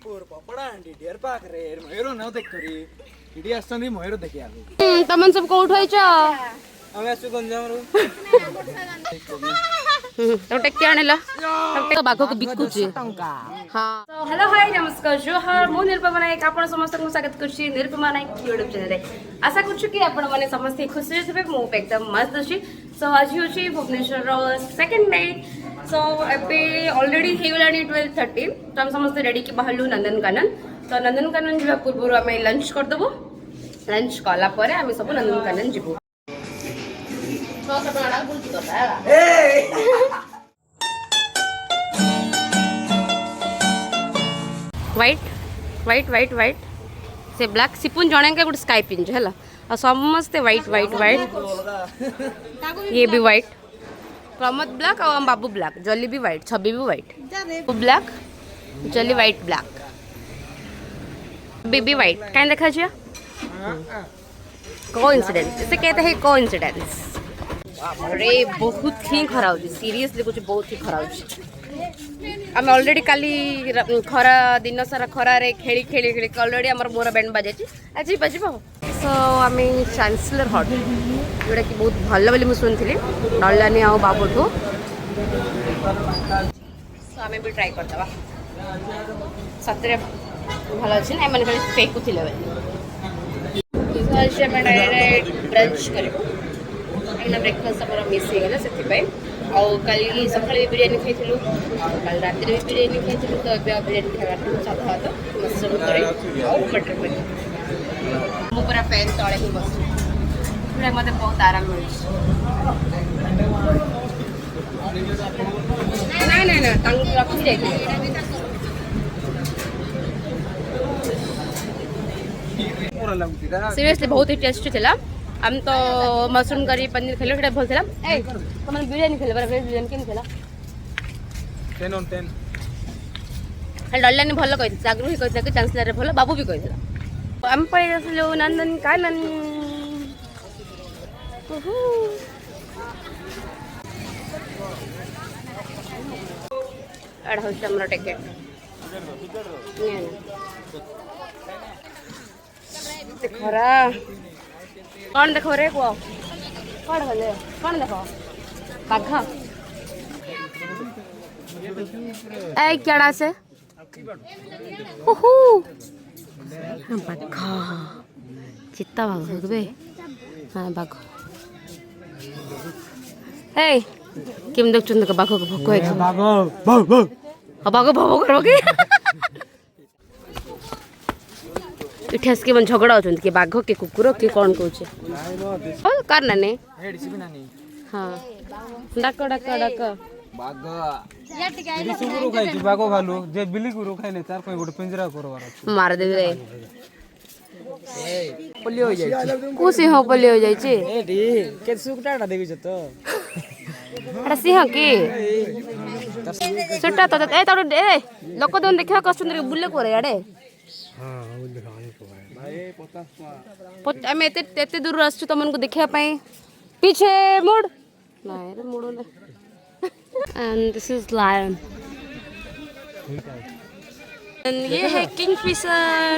सोनपुर पपड़ांडी ढेर पाक रे मयूर न देख करी इडी आसंदी मयूर देखि आगु तमन सब कोठ होइछ हम आसु गंजाम रु तो टेक्के आनेला तो बाघो को बिकुची हां तो हेलो हाय नमस्कार जोहार मो निरुपमा नायक आपण समस्त को स्वागत करछि निरुपमा नायक यूट्यूब चैनल रे आशा करछु कि आपण माने समस्त खुशी थे मो एकदम मस्त अछि सो आज होछि भुवनेश्वर रो सेकंड नाइट सो एबे ऑलरेडी हे गलानी 12:30 तो हम समस्त रेडी के बाहरलु नंदनकानन तो नंदनकानन जिबा पूर्व हम लंच कर देबो लंच कला परे हम सब नंदनकानन जिबो व्हाइट व्हाइट व्हाइट व्हाइट से ब्लैक सिपुन जणे के गुड स्काई पिंज हैला आ समस्त व्हाइट व्हाइट व्हाइट ये भी व्हाइट प्रमोद ब्लैक और बाबू ब्लैक जली भी व्हाइट छवि भी व्हाइट ब्लैक जली व्हाइट ब्लैक बेबी व्हाइट कहीं देखा छिया कोइंसिडेंस इसे कहते हैं कोइंसिडेंस अरे बहुत ही खराब सीरियसली कुछ बहुत ही खराब आम ऑलरेडी काली खरा दिन सारा खरार खेली खेली खेली ऑलरेडी आम मोर बैंड बाजे आज बाज सो आम चांसलर हट जोटा कि बहुत भल बोली मुझे शुणी डरलानी आ बाबूठू सो आम भी ट्राए करदे सतरे भल अच्छे ना मैंने खाली फेकुले ब्रंच कर ब्रेकफास्ट आम मिस होगा से कल सका बिरियानी खाई कल रात भी बिरियानी खाई तो बिरियानी खावा साधा भात मशरूम करी मटर पनीर मु पूरा फैन तले ही बस मत बहुत आराम मिले ना रखी जाइए सीरियसली बहुत ही टेस्टी थिला हम तो मशरूम करी पनीर खेलो सेटा भल थिला ए तुम बिरयानी खेले बरा बिरयानी केन थिला 10 on 10 हल डल्लानी भल कहि जागरू ही कहि कि चांसलर रे भल बाबू भी कहि हम पय आसलो नंदन कानन ओहो अड़ हो हमरा टिकट देखरा कौन देखो रे को कौन हले कौन देखो बाघ ए केड़ा से ओहो बाघ चित्ता बाघ बे हां बाघ ए किम देख चुन बाघ को भोक है बाघ बाघ बाघ करो के इठस के मन झगड़ा होचन के बाघ के कुकुर के कौन कहूचे ओ करना ने हां डाक डाक डाक बाघ सुगुरु खाइ छी बाघ भालू जे बिल्ली गुरु खाइले तार कोइ गोटे पिंजरा करवार मार देबे रे पोलियो हो जाई कुसी हो पोलियो हो जाई छी एडी के सुकटाटा देखि छ तो अरे सिंह के सुटा तो ए त ए लोक दोन देखा क सुंदर बुले को रे आडे हां बुले खाने को भाई 50 मैं एते दूर आछु तमन को देखिया पई पीछे मुड़ नहीं रे मुड़ो ले and this is lion and ये है किंगफिशर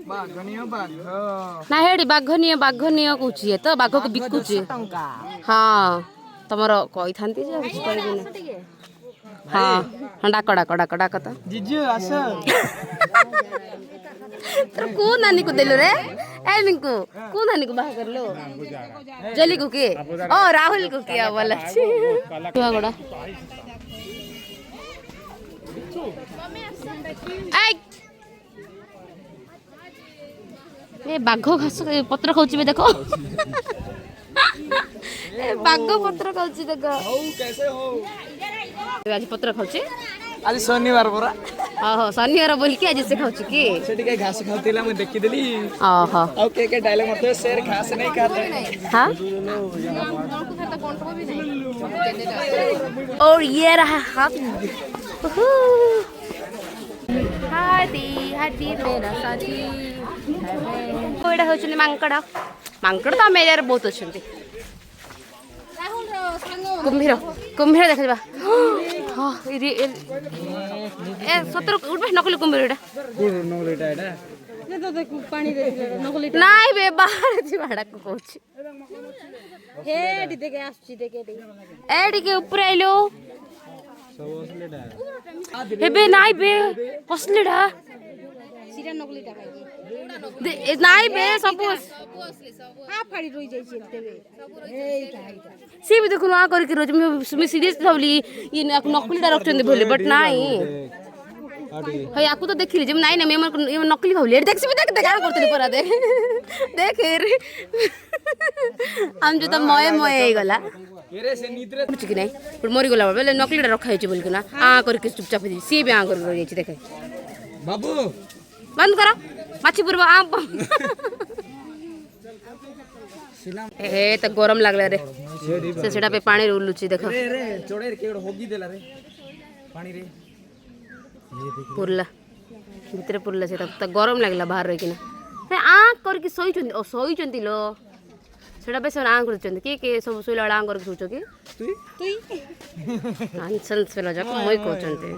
बाघनिया बाघ ना हेडी बाघनिया कहूची तो बाघ को बिकुची हां तमरो कहि थांती जे कुछ करबी ना हां डाक डाक डाक डाक तो जीजू आसा तो को नानी को देलो रे ए मिंकू को नानी को बाह करलो जली को के ओ राहुल को के वाला छुआ गोड़ा ए ए बाघ घास पत्र खाउची बे देखो ए बाघ पत्र खाउची देखो हो कैसे हो आज पत्र खाउची आज शनिवार परा हां हां शनिवार बोल के आज से खाउची की सेठी के घास खाउतिला मैं देखि देली ओहो और के डायलॉग मत शेर घास नहीं खाते हां और ये रहा हाथ हादी हादी मेरा साथी कोइडा होचनी मांकड़ मांकड़ तो मेरे बहुत अच्छे कुम्भीर कुम्भीर देखा ହଁ ଏ ସତରେ ଉଠବେ ନକଲି କୁମ୍ଭୀର ଏଟା ନାଇଁ ବେ ବାହାରେ ଯିବାଟାକୁ କହୁଛି ଏ ଟିକେ ଉପରେ ଆଇଲୁ ଏବେ ନାଇଁ ବେ ହସଲିଟା ନାଇଁ ବେ ସବୁ ସିଏ ବି ଦେଖୁନ ଆ କରିକି ରହୁଛି ମୁଁ ସିରିୟସ୍ ଭାବିଲି ଇଏ ନକଲିଟା ରଖୁଛନ୍ତି ବୋଲି ବଟ୍ ନାଇଁ ହଇ ଆକୁ ତ ଦେଖିଲି ଯେ ନାଇଁ ନାଇଁ ନକଲି ଭାବିଲି ଏଠି ଦେଖିବି ଦେଖ କାଣ କରୁଥିଲି ପରା ଦେଖ ଦେଖ ଆମ ଯୋଉ ତ ମଏ ମଏ ହେଇଗଲା କି ନାଇଁ ମରିଗଲା ବେଲେ ନକଲିଟା ରଖା ହେଇଛି ବୋଲିକିନା ଆ କରିକି ଚୁପଚାପ ସିଏ ବି ଆ କରିକି ରହିଯାଇଛି ଦେଖେ ବାବୁ ବନ୍ଦ କର ମାଛି ପୂର୍ବ ଆ ଏ ତ ଗରମ ଲାଗଲା ରେ ସେ ସେଟା पे पानी उलुची देखो पुरला भितर पुरला सेटा त गरम लागला बाहर रही किना से आ करके सोईचंती लो सेटा पे आ करचंती के सब सोइला आ करके सोचो की तुई नॉनसेंस फेला जाक मोय कहचंती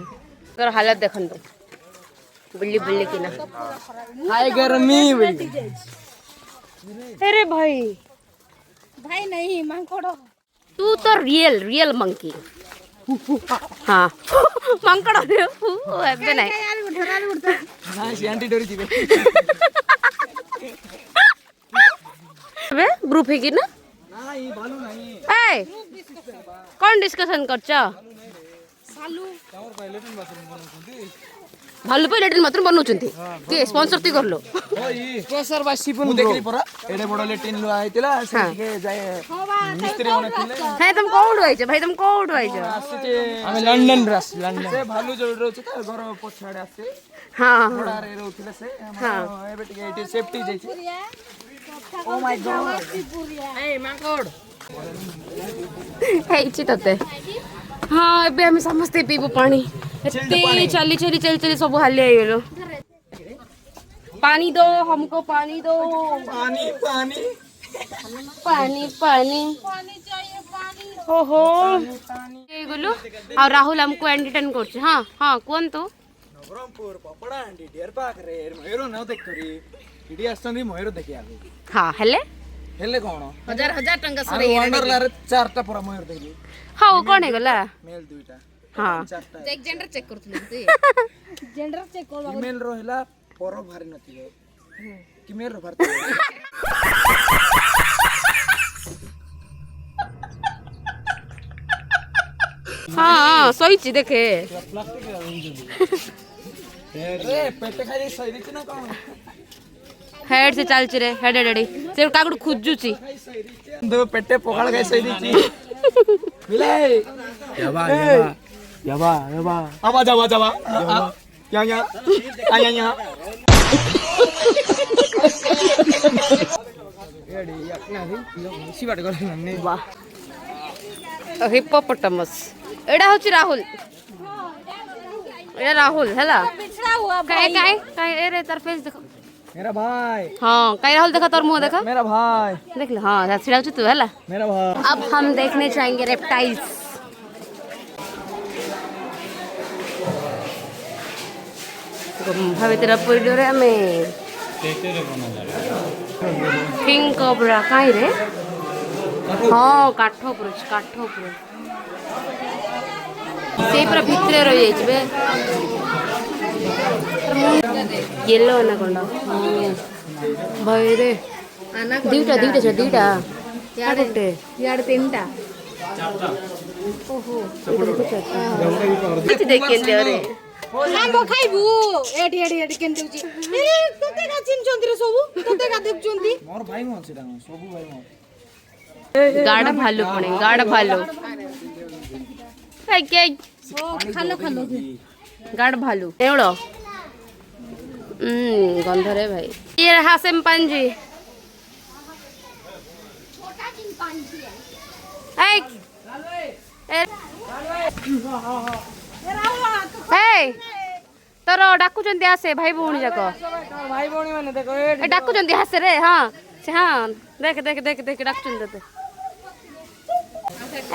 कर हालत देखन तो बिल्ली बिल्ली किना हाय गर्मी बिल्ली अरे भाई भाई नहीं मांकोड़ो तू तो रियल मंकी हाँ मांकोड़ो रे एबे नहीं ना सी आंटी डरी जिबे अबे ग्रुप है कि ना ई भालू नहीं ए कौन डिस्कशन करछा सालू टावर पायलट बाथरूम बनउछंती भालू पे लेटिन बाथरूम बनउछंती के स्पॉन्सर ती करलो ओई प्रेशर बा सिपुन देखली परा एडे बड़ लेटिन लो आइतिला से के जाय मिस्त्री होने थिले हे तुम कोड होइछ भाई तुम कोड होइछ आसे हम लंदन रस लंदन से भालू जोड़ रहछ त घर पछाडे आसे हां बड़ा रे रहथिले से हां एबे टिके एटी सेफ्टी जाइछ ओ माय गॉड ए माकोड हेइछ तते हाँ एबे हम समस्ते पीबो पानी एते चली चली चली चली सब हाली आई गेलो पानी दो हमको पानी दो पानी पानी पानी पानी पानी चाहिए पानी हो हो ए गुलु और राहुल हमको एंटरटेन करछ हां हां कोन तो नवरंगपुर पपड़ा एंडी डेर पाक रे मयूर न देख करी इडी आसंदी मयूर देखि आबे हां हेले हेले कोन हजार हजार टंका सरे वंडरला रे चारटा पूरा मयूर देखली हां कोन हे गला मेल दुईटा हां एक जेंडर चेक करथले ती जेंडर चेक करबा फीमेल रहला पर भारी नथियो कि मेल रो भारत हां सही ची देखे रे पेटे खाली सही दी ना कोन हेड से चल रे हेड डडी से कागुड खुजुची दो पेटे पकड़ गए सही दी मिले याबा याबा याबा याबा आवा जावा जावा या या आया या एडी अपना भी सिवाट गले नने वाह हिप्पोपोटामस एडा होची राहुल ए राहुल हला पिछड़ा हुआ भाई काय ए रे तार फेस देखो मेरा भाई हां काय राहुल देखा तोर मुंह देखा मेरा भाई देख ले हां छिड़ा तू हला मेरा भाई अब हम देखने जाएंगे रेप्टाइल्स भाभी तेरा पूरी डोरे हमें किंग कोबरा काई रे हाँ काठो पुरो से पूरा भितरे रही जाइबे येलो ना कोंडा भाई रे दीटा दीटा छ दीटा याडे याड तीनटा ओहो देख के रे हां खाइबू एडी एडी एडी केन देउची ए तते का चिनचंती रे सबु तते का देखचंती मोर भाई मोर सेटा सबु भाई मोर गाड़ा भालू पणे गाड़ा भालू के ओ खालो खालो गाड़ा भालू एवड़ो गंध रे भाई ये रहा चिंपांजी छोटा चिंपांजी है तोर डाकुचंती आसे भाई भौणी जाक भाई भौणी माने देखो ए डाकुचंती आसे रे हां से हां देख देख देख देख डाकुचंती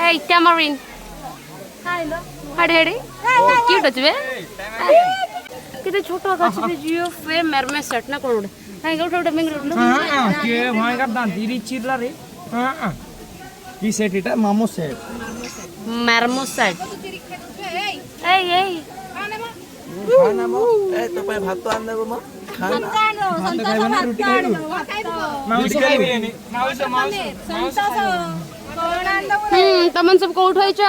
ए टैमरिन हाय लो हाडे हाडे क्यूट अछि बे किते छोटो अछि बे जियो फे मरमे सेट ना कोन हाय गोट गोट मिंग रोड हां के भाई का दांती री चिरला रे हां की सेट इटा मामो सेट मरमो सेट ए खाना मो ए तो पे भात तो आन देबो मो खाना भात खाइबो ना रोटी खाइबो माउस खाइबो माउस तमन सब को उठाई छ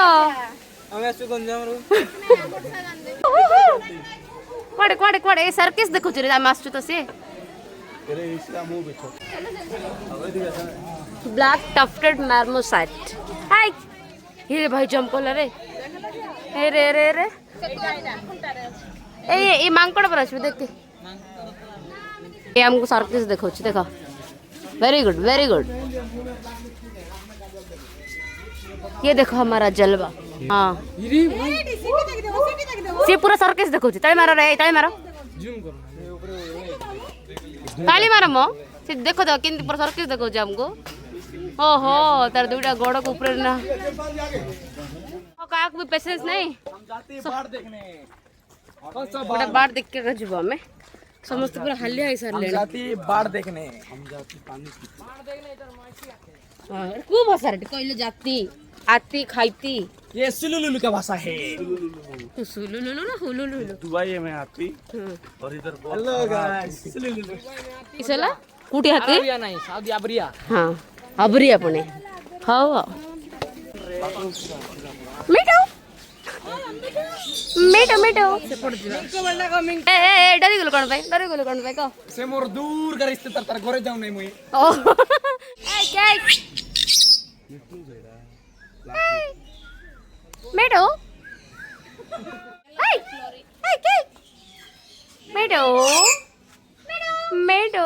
हमें सुगंजाम रो कोड़े कोड़े कोड़े सर्कस देखो रे आ मास्टर तो से तेरे इसका मुंह बिछो ब्लैक टफ्टेड मार्मोसाइट हाय हे भाई जमकोला रे हे रे रे रे ए मांकड़ पर अछि देख ये हमको सर्कस देखो छी देखो वेरी गुड ये देखो हमारा जलवा हाँ से पूरा सर्कस देखो छी ताली मारो रे ताली मारो जूम करो ताली मारो मो से देखो तो किंतु पूरा सर्कस देखो छी हमको ओहो तार दुटा गोड़ को ऊपर ना ओ काक भी पेशेंस नहीं हम जाते बाढ़ देखने गोटा बाढ़ देख के जीव हमें समस्त पूरा हल्ले है सर हम लेना जाते बाढ़ देखने हम जाते पानी को भाषा रे कहले जाती आती खाईती ये सुलुलुलु का भाषा है तू सुलुलुलु ना हुलुलुलु दुबई में आती और इधर हेलो गाइस सुलुलुलु इसला कुटी हाती अरबिया नहीं सऊदी अरबिया हां अबरिया पने हां मिठो मिठो ए डरी गेलो कोन भाई को से मोर दूर का रिश्तेदार तार घरे जाऊ नहीं मुई ओ ए के मिठो ए के मिठो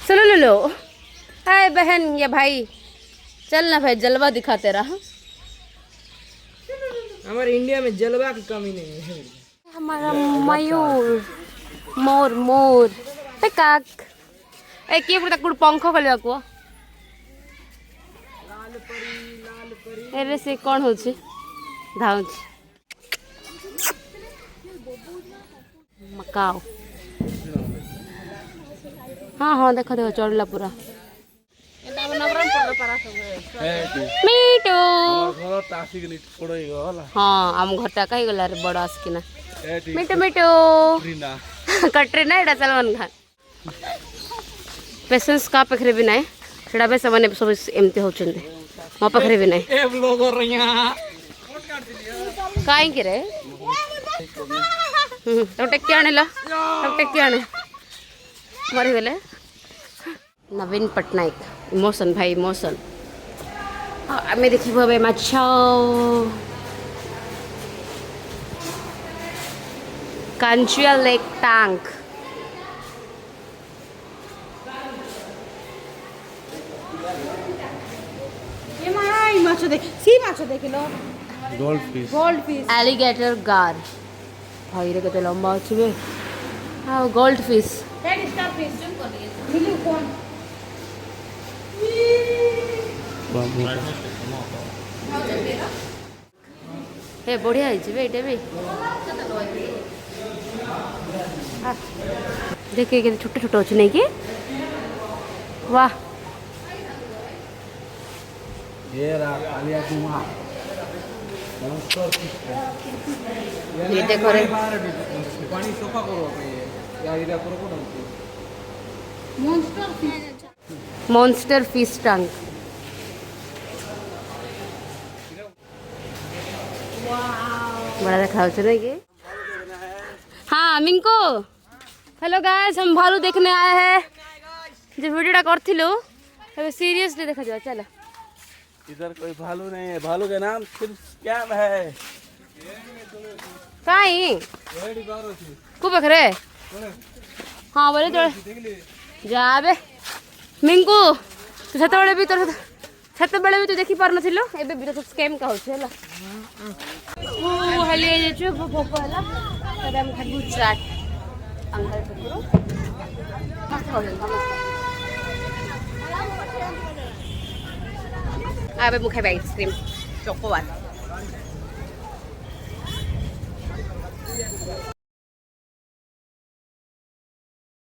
सुनो लो हाय बहन या भाई चल ना भाई जलवा दिखाते रहा हमारे इंडिया में जलवा की कमी नहीं है हमारा मयूर मोर मोर पेकाक ए किए पुरा कुड पंख खोलिया को एरे से कोन होछि धाउछ मकाओ हाँ देखो चढ़ला पूरा मीटू हाँ आम घरटा कही गला रे बड़ आसकिना मीटू कटरीना एटा सलमान खान पेशेंस का पाखरे भी नाय सेटा बे सब एमती होचंदे मो पाखरे भी नाय ए ब्लॉगर यहां काई के रे तो टेक्की आनेला तो टेक्की आने मरी गले नवीन पटनायक इमोशन भाई इमोशन आम देखो ए माछ कांचिया lake tank gold fish alligator gar भाई रे केते लंबा अछि बे हां गोल्ड फिश हे बढ़िया है बे एटा भी देखिए के छोटे छोटे अच्छे नहीं कि वाह ये कालिया कुमा ये देखो रे पानी सफा करो या इरा करो कोन मॉन्स्टर फिश टैंक बड़ा देखा नहीं कि हाँ मिंको हेलो गाइस हम भालू देखने आए हैं जो वीडियोटा करथिलु अब सीरियसली देखा जाओ चलो इधर कोई भालू नहीं है भालू का नाम सिर्फ स्कैम है काई को बखरे हाँ बोले तो जाबे मिंकू तू सेतबेले भी तोर सेतबेले भी तू देखि पार नथिलो एबे भी तो स्कैम का होछ हला ओ हली जे छु पोपो हला तबे हम खाइबु चाट अंकल पुकुरो मस्त खाउछन समस्त आबे मु खाइबे आइसक्रीम चोकोबार